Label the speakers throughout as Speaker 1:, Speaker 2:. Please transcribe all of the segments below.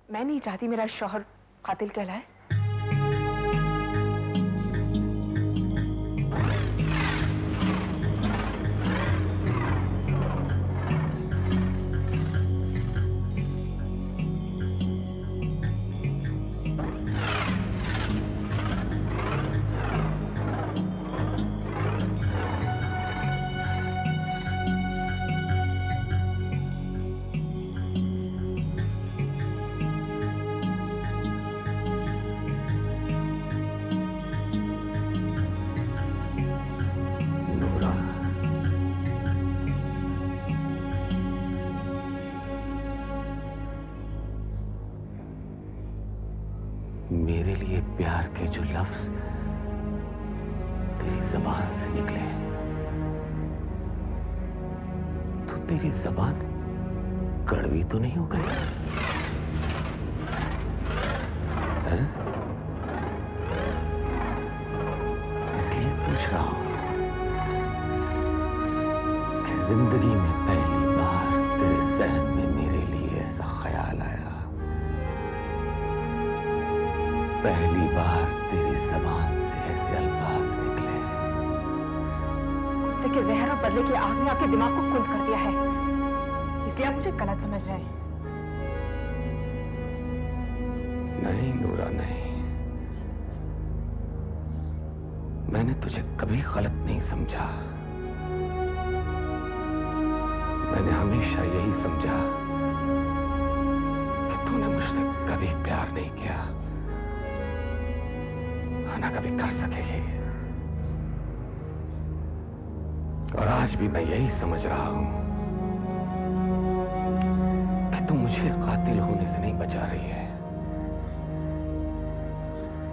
Speaker 1: मैं नहीं चाहती मेरा शौहर कातिल कहलाए।
Speaker 2: मेरे लिए प्यार के जो लफ्ज तेरी जबान से निकले, तो तेरी जबान कड़वी तो नहीं हो गई? इसलिए पूछ रहा हूं कि जिंदगी में पहली बार तेरे जहन में मेरे लिए ऐसा ख्याल आया, पहली बार तेरी जबान से ऐसे अल्फाज निकले।
Speaker 1: गुस्से के जहर और बदले की आग ने आपके दिमाग को कुंद कर दिया है, इसलिए आप मुझे गलत समझ रहे हैं।
Speaker 2: नहीं नूरा, नहीं, मैंने तुझे कभी गलत नहीं समझा। मैंने हमेशा यही समझा कि तूने मुझसे कभी प्यार नहीं किया, ना कभी कर सकेगी। और आज भी मैं यही समझ रहा हूं कि तू मुझे कातिल होने से नहीं बचा रही है,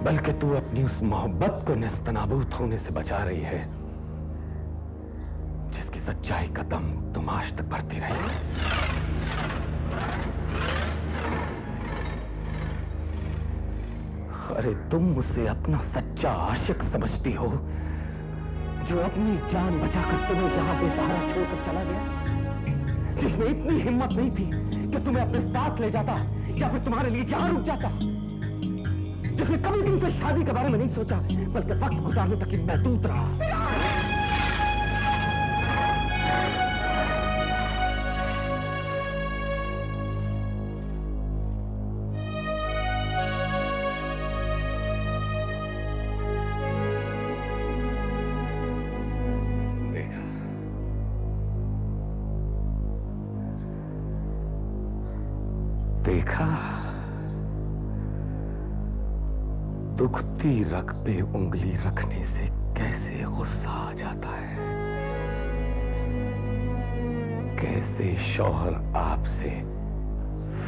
Speaker 2: बल्कि तू अपनी उस मोहब्बत को नेस्तनाबूद होने से बचा रही है जिसकी सच्चाई का दम तुम आज तक भरती रही। अरे तुम मुझसे अपना सच्चा आशिक समझती हो, जो अपनी जान बचाकर तुम्हें यहां बेसहारा छोड़कर चला गया, जिसमें इतनी हिम्मत नहीं थी कि तुम्हें अपने साथ ले जाता या फिर तुम्हारे लिए यहां रुक जाता, जिसने कभी तुमसे शादी के बारे में नहीं सोचा बल्कि वक्त गुजारने तक ही महदूद रहा। देखा, दुखती रग पे उंगली रखने से कैसे गुस्सा आ जाता है, कैसे शौहर आपसे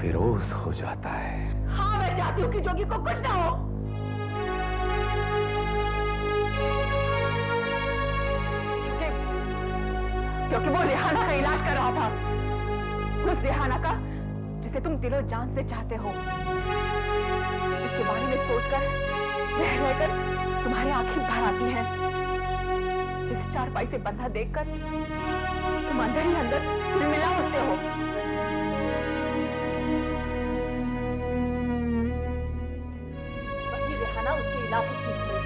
Speaker 2: फिरोज हो जाता है।
Speaker 1: हाँ, मैं चाहती हूँ कि जोगी को कुछ ना हो, क्योंकि वो रेहाना का इलाज कर रहा था, उस रेहाना का जिसे तुम दिलो जान से चाहते हो, जिसके बारे में सोचकर रह रहकर तुम्हारी आंखें भर आती हैं, जिसे चारपाई से बंधा देखकर तुम अंदर ही अंदर तिलमिला उठते हो। वही रेहाना उसके इलाज से ठीक हुई।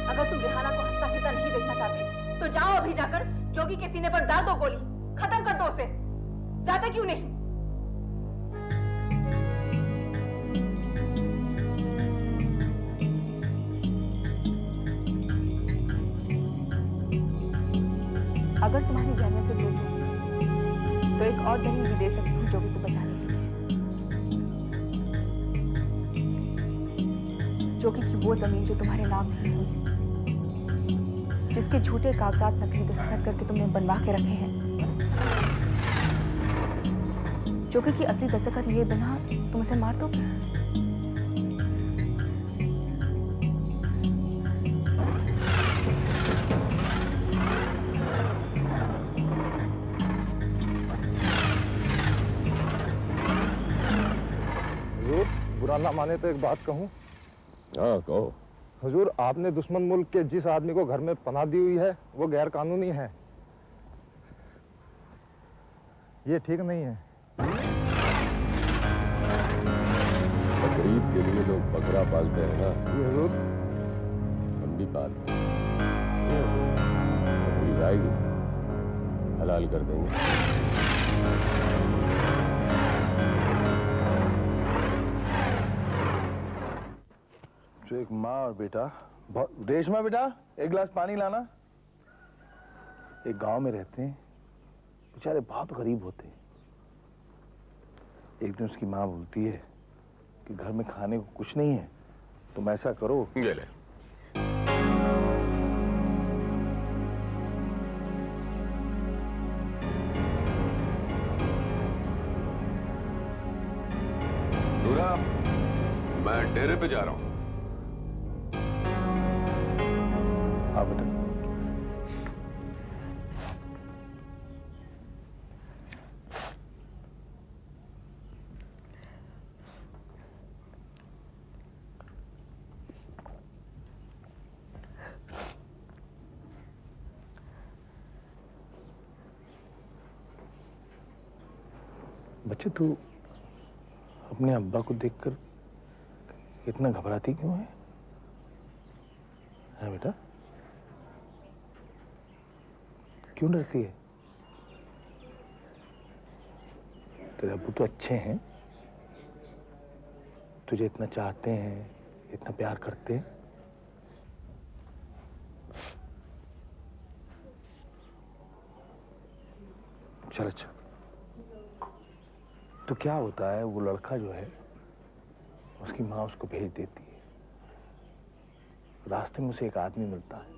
Speaker 1: अगर तुम रेहाना को हंसता खेलता नहीं देखना चाहते तो जाओ अभी जाकर जोगी के सीने पर डाल दो गोली, खत्म कर दो उसे। जाते क्यों नहीं? अगर तुम्हारी जहनियत से सोचो तो एक और दलील भी दे सकती हूँ जोगी को बचाने के लिए। जोगी की वो जमीन जो तुम्हारे नाम नहीं हुई, जिसके झूठे कागजात नकली दस्तखत करके तुमने बनवा के रखे हैं, जोगी की असली दस्तखत लिए बिना तुम उसे मार दोगे?
Speaker 3: बुरा ना माने तो एक बात कहूं।
Speaker 4: हाँ कहो।
Speaker 3: हुजूर, आपने दुश्मन मुल्क के जिस आदमी को घर में पनाह दी हुई है वो गैर कानूनी है, ये ठीक नहीं है।
Speaker 4: खरीद के लिए लोग बकरा पालते हैं ना,
Speaker 3: जी हजूर।
Speaker 4: हम भी पालते हैं। बकरी आएगी, हलाल कर देंगे।
Speaker 5: जो एक माँ और बेटा, रेशमा बेटा एक गिलास पानी लाना। एक गांव में रहते हैं, बेचारे बहुत गरीब होते हैं। एक दिन उसकी माँ बोलती है कि घर में खाने को कुछ नहीं है, तुम ऐसा करो।
Speaker 4: ये ले। नूरा, मैं डेरे पे जा रहा हूं।
Speaker 5: हाँ बेटा। बच्चे तू अपने अब्बा को देखकर इतना घबराती क्यों है? हाँ बेटा, क्यों डरती है? तेरे अब्बू तो अच्छे हैं, तुझे इतना चाहते हैं, इतना प्यार करते हैं। चल अच्छा, तो क्या होता है, वो लड़का जो है उसकी माँ उसको भेज देती है। रास्ते में उसे एक आदमी मिलता है,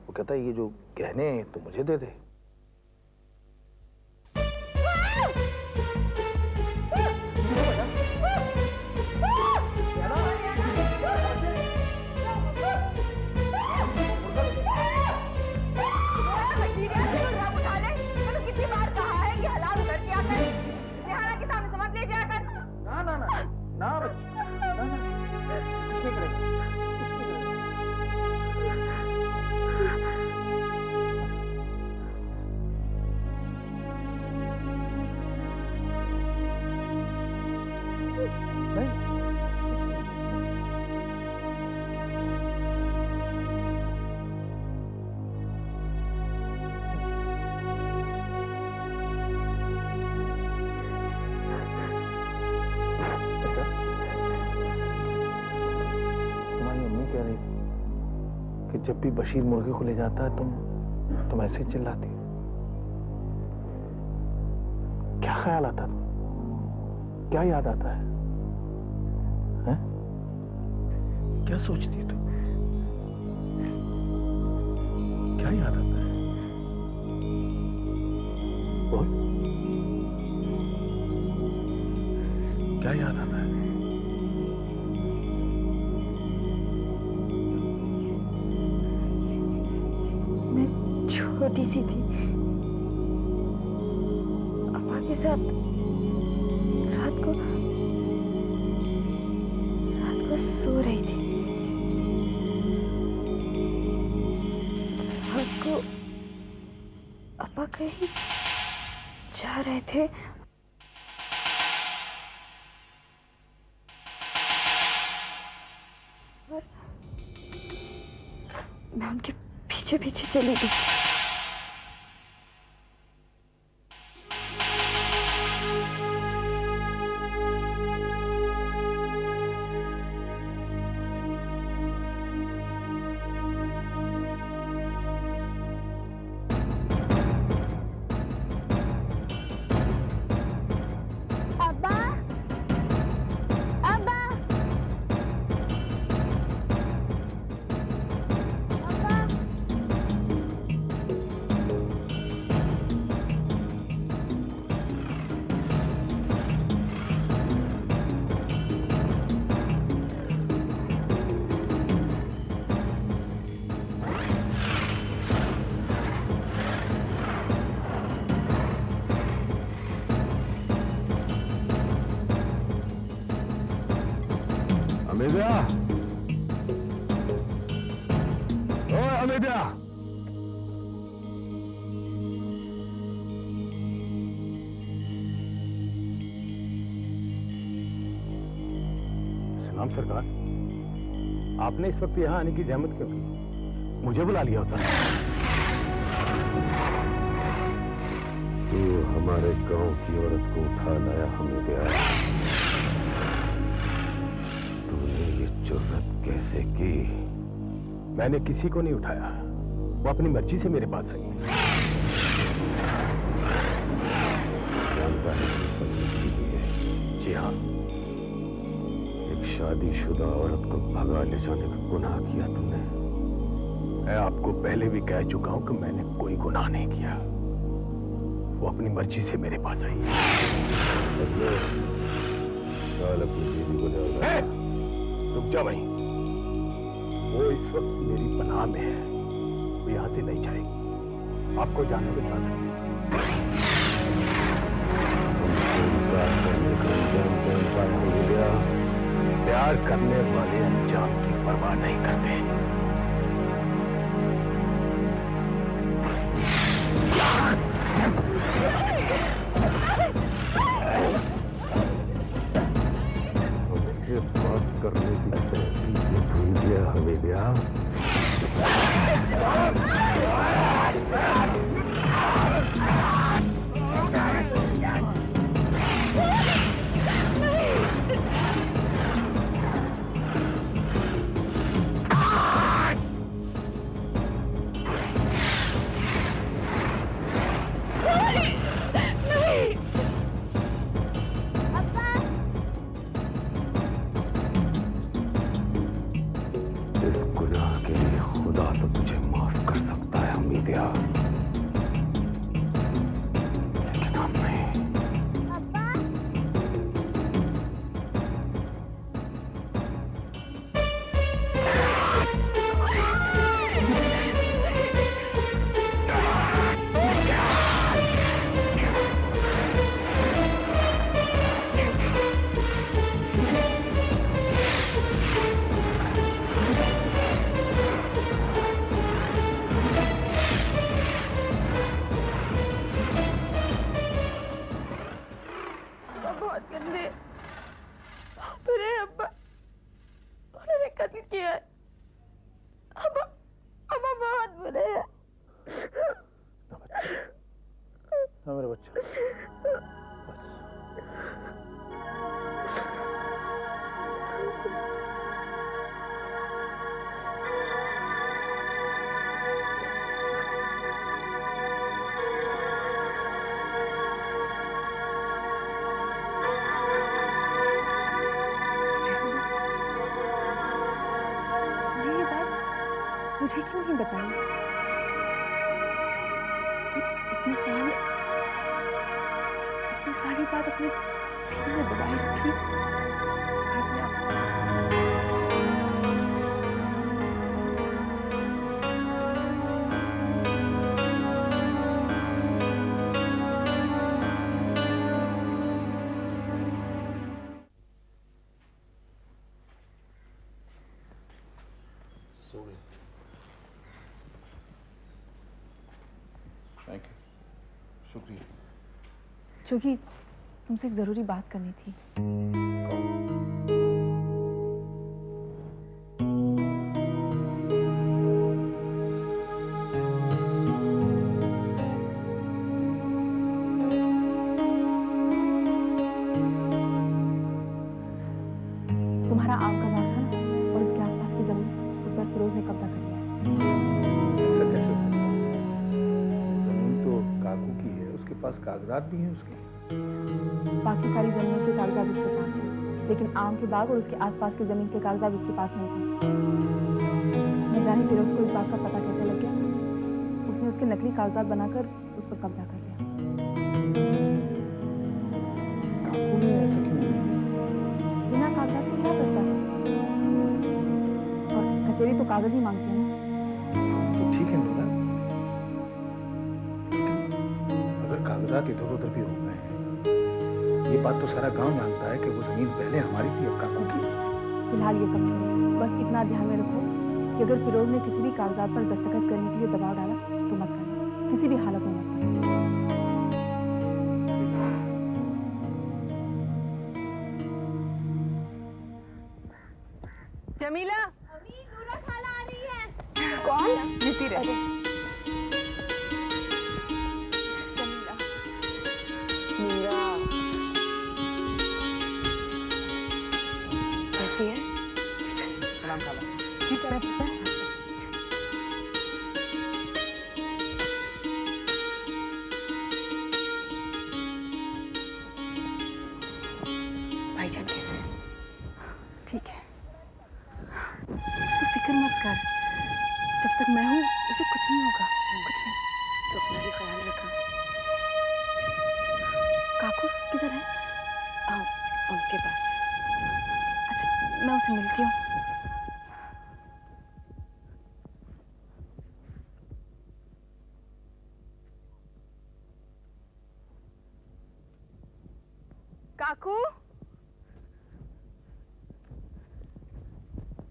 Speaker 5: वो कहता है ये जो गहने हैं तो मुझे दे दे। कि जब भी बशीर मुर्गे को ले जाता है तुम ऐसे चिल्लाती। क्या ख्याल आता था, क्या याद आता है, हैं? क्या सोचती तुम, क्या याद आता है? बोल, क्या याद आता है?
Speaker 6: छोटी सी थी, अम्मा के साथ रात को सो रही थी। रात को अम्मा कहीं जा रहे थे, और मैं उनके पीछे पीछे चली गई।
Speaker 2: अमेदिया, ओए अमेदिया,
Speaker 5: प्रणाम सरकार। आपने इस वक्त यहाँ आने की जहमत क्यों की? मुझे बुला लिया होता।
Speaker 4: तू हमारे गांव की औरत को उठा लाया हमें गया। तूने ये जुर्रत कैसे की?
Speaker 5: मैंने किसी को नहीं उठाया, वो अपनी मर्जी से मेरे पास आई।
Speaker 4: जानता है कि फंसी की है।
Speaker 5: जी हाँ,
Speaker 4: एक शादीशुदा औरत को भगा ले जाने का गुनाह किया तुमने।
Speaker 5: मैं आपको पहले भी कह चुका हूं कि मैंने कोई गुनाह नहीं किया। वो अपनी मर्जी से मेरे पास आई।
Speaker 4: कल अपनी बीवी को ले आओ।
Speaker 5: रुक जा भाई, वो इस वक्त मेरी पनाह में है, वो यहां से नहीं जाएगी। आपको जाने को इजाजत है। प्यार करने वाले अंजाम की परवाह नहीं करते।
Speaker 4: हमसे बात करने की तरकीब भूल गया हमें ब्याह। इस गुनाह के लिए खुदा तो तुझे माफ कर सकता है हमीदिया, लेकिन हम नहीं।
Speaker 6: बहुत गंदे बुरे अब्बा, उन्होंने कत्ल किया है। अब्बा अब्बा बहुत बुरे हैं।
Speaker 5: ना मेरा बच्चा,
Speaker 1: ये बात मुझे क्यों नहीं बताई? इतनी सारी बात अपने सीने में दबाई रखी। अपने आप
Speaker 5: थैंक यू, शुक्रिया।
Speaker 1: जोगी, तुमसे एक जरूरी बात करनी थी। तुम्हारा आम का बाग था ना, और उसके आसपास की जमीन, उस पर फिरोज ने कब्जा कर लिया है।
Speaker 5: ऐसा कैसे हो सकता है? जमीन तो काकू की है, उसके पास कागजात भी हैं उसके।
Speaker 1: बाकी सारी जमीनों के कागजात उसके पास थे, लेकिन आम के बाग और उसके आसपास की जमीन के कागजात उसके पास नहीं थे। न जाने फिरोज को इस बात का पता कैसे लग गया। उसने उसके नकली कागजात बनाकर उस पर कब्जा कर लिया।
Speaker 5: काकू ने ऐसा क्यों किया?
Speaker 1: बिना कागजात को क्या करता है? और कचेरी तो कागज ही मांगती है ना।
Speaker 5: तो ठीक है नूरा, अगर कागजात इधर उधर भी हो गए हैं, ये बात तो सारा गांव जानता है कि वो जमीन पहले हमारी थी और काकू की।
Speaker 1: फिलहाल ये सब छोड़ो, बस इतना ध्यान में रखो कि अगर फिरोज ने किसी भी कागजात पर दस्तखत करने के लिए दबाव डाला तो मत करना, किसी भी हालत में मत करना। जमीला,
Speaker 6: अम्मी नूरा खाला आ रही है।
Speaker 1: कौन? जीती रहे। जमीला, मीरा, कैसी है?
Speaker 5: प्रणाम खाला।
Speaker 1: ठीक है पुत्र। भाईजान कैसे हैं? ठीक है, तू फिक्र मत कर, जब तक मैं हूँ उसे कुछ नहीं होगा, कुछ नहीं। तो अपना भी ख्याल रखा। काकू किधर है? उनके पास। अच्छा, मैं उसे मिलती हूँ। काकू,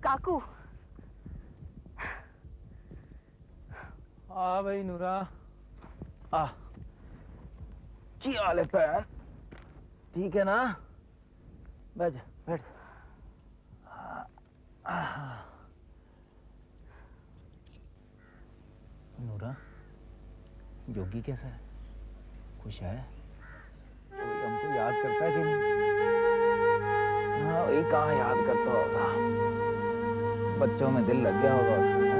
Speaker 1: काकू,
Speaker 5: आ भाई नूरा, आ की हाल है भैन? ठीक है ना? बैठ जा, बैठ। नूरा, योगी कैसा है? खुश है? कोई हमको याद करता है कि नहीं? हाँ, वही कहाँ याद करता होगा। बच्चों में दिल लग गया होगा उसको, हैं?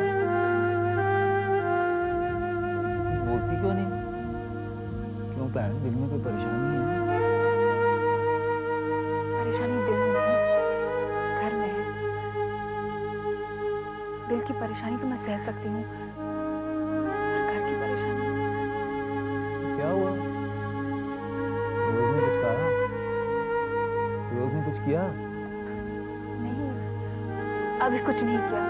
Speaker 5: बोलती क्यों नहीं? क्यों बहन, दिल में कोई परेशानी है?
Speaker 1: परेशानी दिल में नहीं, घर में है। दिल की परेशानी तो मैं सह सकती हूँ, पर घर की परेशानी।
Speaker 5: क्या हुआ? रोज ने कुछ कहा? रोज ने कुछ किया?
Speaker 1: नहीं, अभी कुछ नहीं किया।